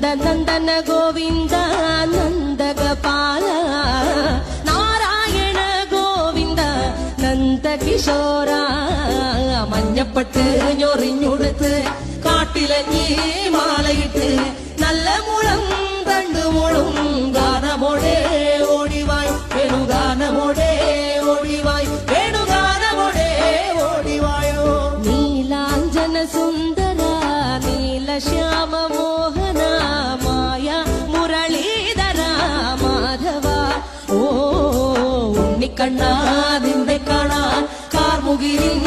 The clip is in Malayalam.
നന്ദന ഗോവിന്ദ നന്ദഗോപാല നാരായണ ഗോവിന്ദ നന്ദകിശോര മഞ്ഞപ്പെട്ട് ഞൊറിഞ്ഞുടുത്ത് കാട്ടിലഞ്ഞി മാലയിട്ട് നല്ല മുളം കണ്ടു മുളും ഗാനമോടെ ഓടിവായ് വേണുഗാനമോടെ ഓടിവായ് വേണുഗാനമോടെ ഓടിവായോ നീലാഞ്ജന സുന്ദര നീലശ്യാമ മോഹന മായ മുരളീധര മാധവ ഓ ഉണ്ണിക്കണ്ണാ നിന്റെ കാണാൻ കാർമുകിലിൻ